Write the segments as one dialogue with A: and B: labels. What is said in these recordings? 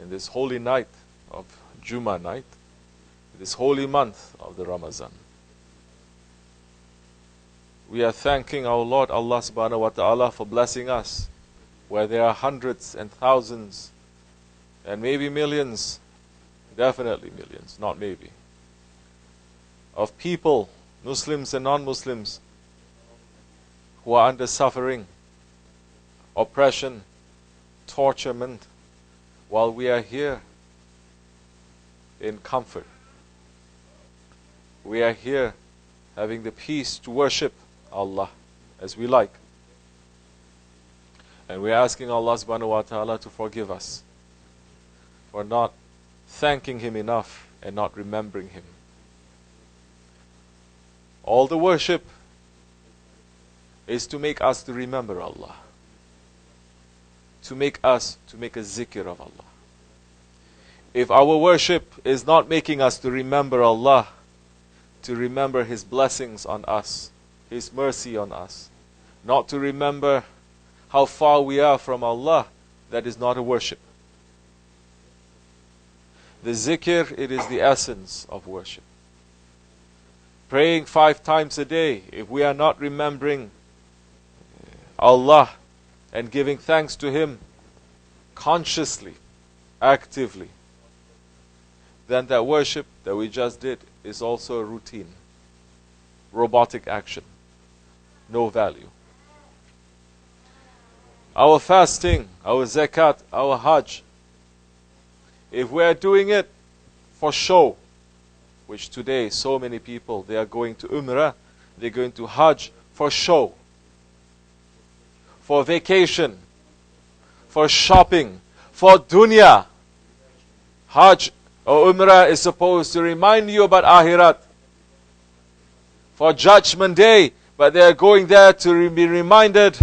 A: in this holy night of Jummah night, this holy month of the Ramadan. We are thanking our Lord Allah subhanahu wa ta'ala for blessing us, where there are hundreds and thousands and maybe millions, definitely millions, not maybe, of people, Muslims and non-Muslims, who are under suffering, oppression, torturement, while we are here in comfort. We are here having the peace to worship Allah as we like. And we are asking Allah subhanahu wa ta'ala to forgive us for not thanking Him enough and not remembering Him. All the worship is to make us to remember Allah, to make us to make a zikr of Allah. If our worship is not making us to remember Allah, to remember His blessings on us, His mercy on us, not to remember how far we are from Allah, that is not a worship. The zikr, it is the essence of worship. Praying 5 times a day, if we are not remembering Allah and giving thanks to Him consciously, actively, then that worship that we just did is also a routine, robotic action, no value. Our fasting, our zakat, our hajj, if we are doing it for show, which today so many people, they are going to Umrah, they're going to Hajj for show, for vacation, for shopping, for dunya. Hajj or Umrah is supposed to remind you about Akhirat, for Judgment Day, but they are going there to be reminded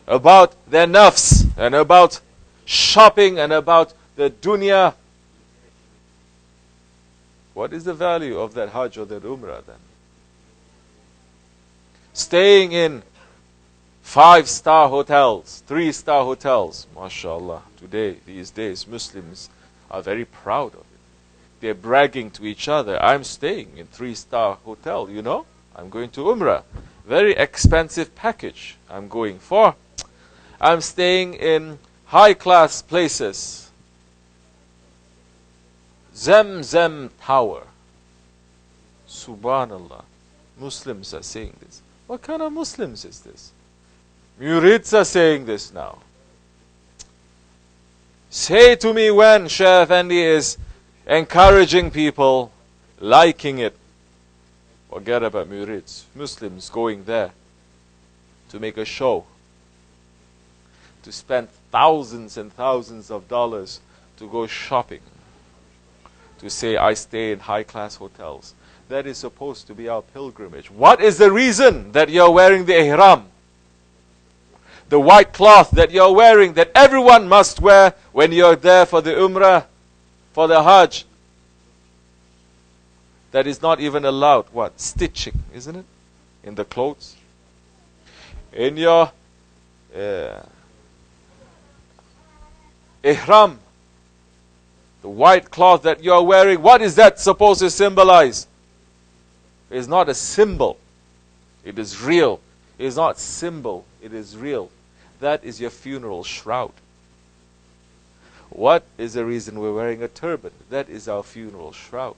A: about their nafs and about shopping and about the dunya. What is the value of that Hajj or that Umrah then? Staying in 5-star hotels, 3-star hotels. MashaAllah, today, these days, Muslims are very proud of it. They're bragging to each other, I'm staying in 3-star hotel, you know. I'm going to Umrah. Very expensive package I'm going for. I'm staying in high-class places. Zem Tower. Subhanallah. Muslims are saying this. What kind of Muslims is this? Murids are saying this now. Say to me when Shaykh Effendi is encouraging people, liking it. Forget about Murids. Muslims going there to make a show, to spend thousands and thousands of dollars to go shopping, to say, I stay in high-class hotels. That is supposed to be our pilgrimage. What is the reason that you're wearing the Ihram? The white cloth that you're wearing, that everyone must wear when you're there for the Umrah, for the Hajj. That is not even allowed. What? Stitching, isn't it? In the clothes. In your Ihram, the white cloth that you are wearing, what is that supposed to symbolize? It is not a symbol. It is real. It is not symbol. It is real. That is your funeral shroud. What is the reason we're wearing a turban? That is our funeral shroud.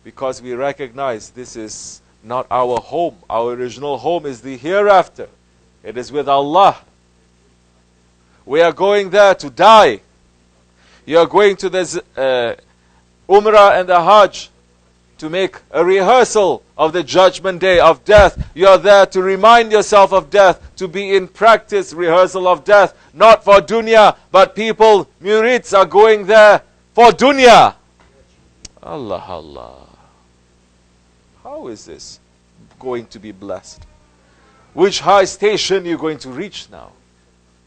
A: Because we recognize this is not our home. Our original home is the hereafter. It is with Allah. We are going there to die. You are going to the Umrah and the Hajj to make a rehearsal of the Judgment Day of death. You are there to remind yourself of death, to be in practice, rehearsal of death, not for dunya, but people, murids, are going there for dunya. Allah, Allah. How is this going to be blessed? Which high station you're going to reach now?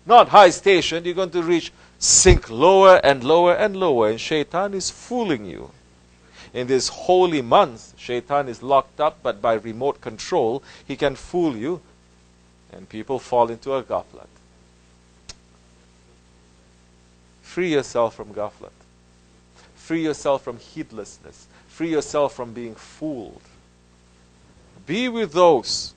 A: Not high station, you're going to reach, sink lower and lower and lower, and shaytaan is fooling you. In this holy month, shaytaan is locked up, but by remote control, he can fool you, and people fall into a ghaflat. Free yourself from ghaflat. Free yourself from heedlessness. Free yourself from being fooled. Be with those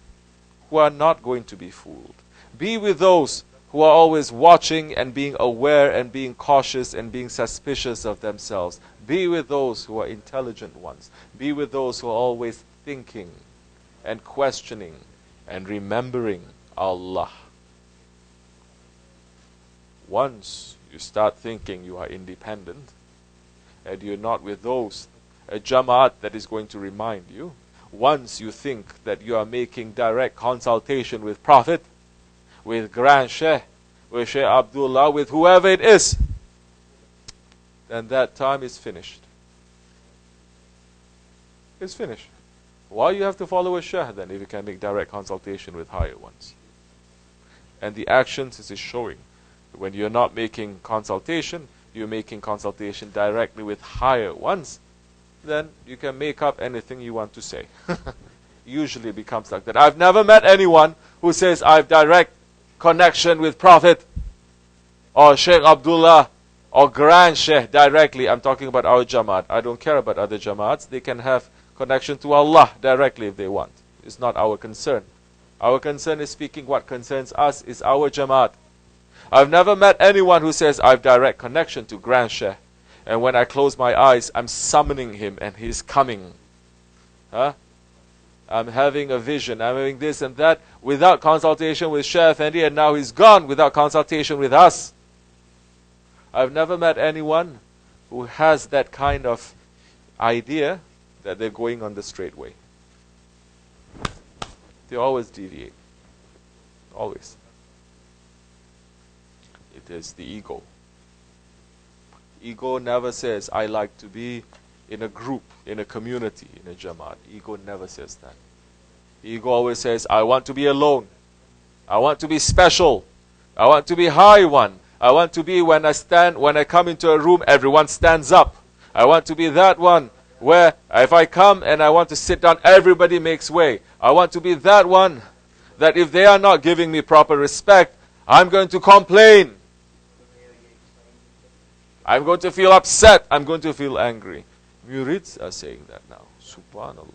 A: who are not going to be fooled. Be with those who are always watching and being aware and being cautious and being suspicious of themselves. Be with those who are intelligent ones. Be with those who are always thinking and questioning and remembering Allah. Once you start thinking you are independent and you're not with those, a Jamaat that is going to remind you, once you think that you are making direct consultation with Prophet, with Grand Shaykh, with Shaykh Abdullah, with whoever it is, then that time is finished. It's finished. Why you have to follow a Shaykh then if you can make direct consultation with higher ones? And the actions is showing. When you're not making consultation, you're making consultation directly with higher ones, then you can make up anything you want to say. Usually it becomes like that. I've never met anyone who says, I've direct connection with Prophet or Shaykh Abdullah or Grand Shaykh directly. I'm talking about our Jamaat. I don't care about other Jamaats. They can have connection to Allah directly if they want. It's not our concern. Our concern is speaking what concerns us is our Jamaat. I've never met anyone who says, I've direct connection to Grand Shaykh, and when I close my eyes, I'm summoning him and he's coming. Huh? I'm having a vision, I'm having this and that, without consultation with Shaykh Effendi, and now he's gone without consultation with us. I've never met anyone who has that kind of idea that they're going on the straight way. They always deviate. Always. It is the ego. Ego never says, I like to be in a group, in a community, in a Jamaat. Ego never says that. Ego always says, I want to be alone. I want to be special. I want to be high one. I want to be when I come into a room, everyone stands up. I want to be that one where if I come and I want to sit down, everybody makes way. I want to be that one that if they are not giving me proper respect, I'm going to complain. I'm going to feel upset. I'm going to feel angry. Murids are saying that now. Subhanallah.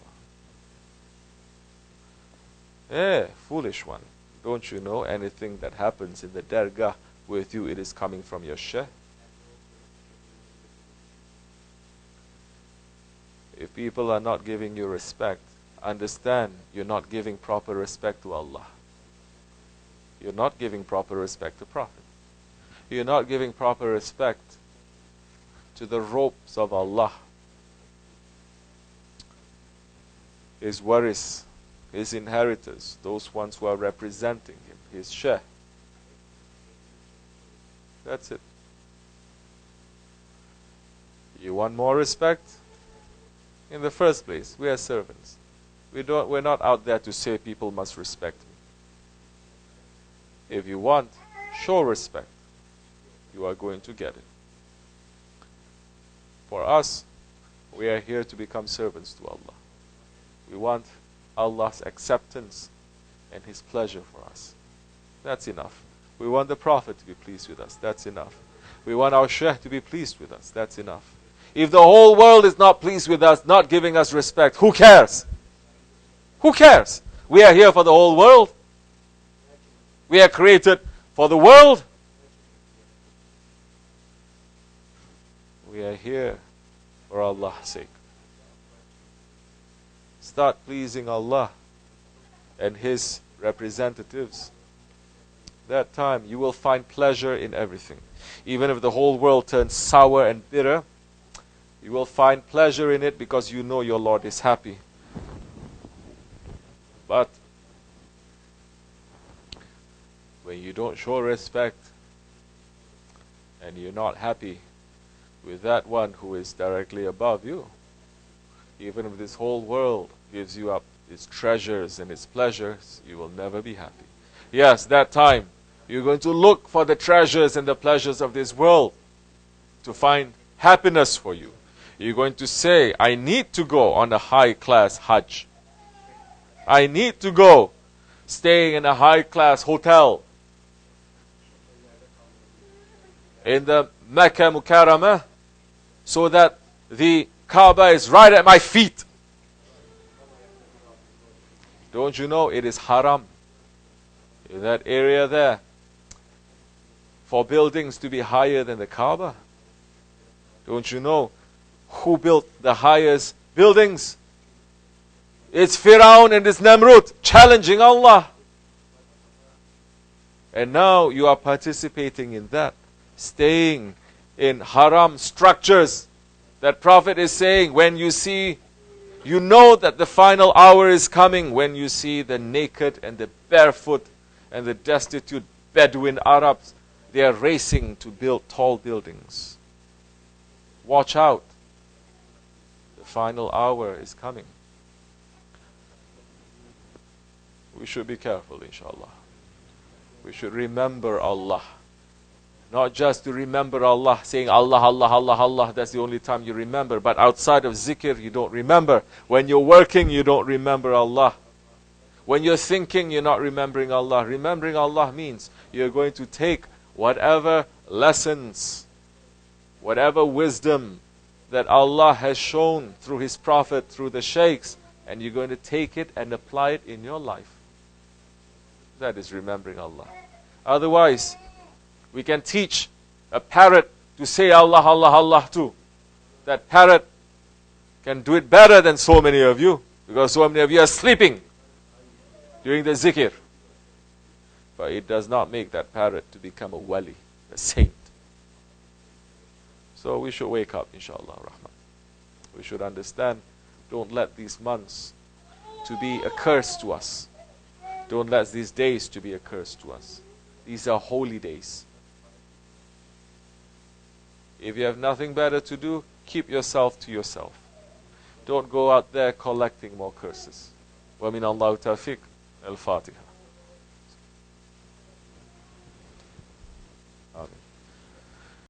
A: Foolish one. Don't you know anything that happens in the Dergah with you, it is coming from your Shaykh? If people are not giving you respect, understand you're not giving proper respect to Allah. You're not giving proper respect to Prophet. You're not giving proper respect to the ropes of Allah. His waris, his inheritors, those ones who are representing him, his Shaykh. That's it. You want more respect? In the first place, we are servants. We're not out there to say people must respect me. If you want, show respect. You are going to get it. For us, we are here to become servants to Allah. We want Allah's acceptance and His pleasure for us. That's enough. We want the Prophet to be pleased with us. That's enough. We want our Shaykh to be pleased with us. That's enough. If the whole world is not pleased with us, not giving us respect, who cares? Who cares? We are here for the whole world. We are created for the world. We are here for Allah's sake. Start pleasing Allah and His representatives. That time you will find pleasure in everything. Even if the whole world turns sour and bitter, you will find pleasure in it because you know your Lord is happy. But when you don't show respect and you're not happy with that one who is directly above you, even if this whole world gives you up its treasures and its pleasures, you will never be happy. Yes, that time you're going to look for the treasures and the pleasures of this world to find happiness for you. You're going to say, I need to go on a high-class Hajj. I need to go staying in a high-class hotel. in the Mecca Mukarramah, so that the Kaaba is right at my feet. Don't you know it is haram in that area there for buildings to be higher than the Kaaba? Don't you know who built the highest buildings? It's Firaun and it's Namrud challenging Allah. And now you are participating in that, staying in haram structures. That Prophet is saying, when you see, you know that the final hour is coming when you see the naked and the barefoot and the destitute Bedouin Arabs. They are racing to build tall buildings. Watch out. The final hour is coming. We should be careful, inshallah. We should remember Allah. Not just to remember Allah, saying Allah, Allah, Allah, Allah, that's the only time you remember. But outside of zikr, you don't remember. When you're working, you don't remember Allah. When you're thinking, you're not remembering Allah. Remembering Allah means you're going to take whatever lessons, whatever wisdom that Allah has shown through His Prophet, through the Shaykhs, and you're going to take it and apply it in your life. That is remembering Allah. Otherwise, we can teach a parrot to say Allah, Allah, Allah too. That parrot can do it better than so many of you, because so many of you are sleeping during the zikr. But it does not make that parrot to become a wali, a saint. So we should wake up, Insha'Allah Rahman. We should understand, don't let these months to be a curse to us. Don't let these days to be a curse to us. These are holy days. If you have nothing better to do, keep yourself to yourself. Don't go out there collecting more curses. وَمِنَ اللَّهُ تَوْفِيقٌ الْفَاتِحَةِ. Amen.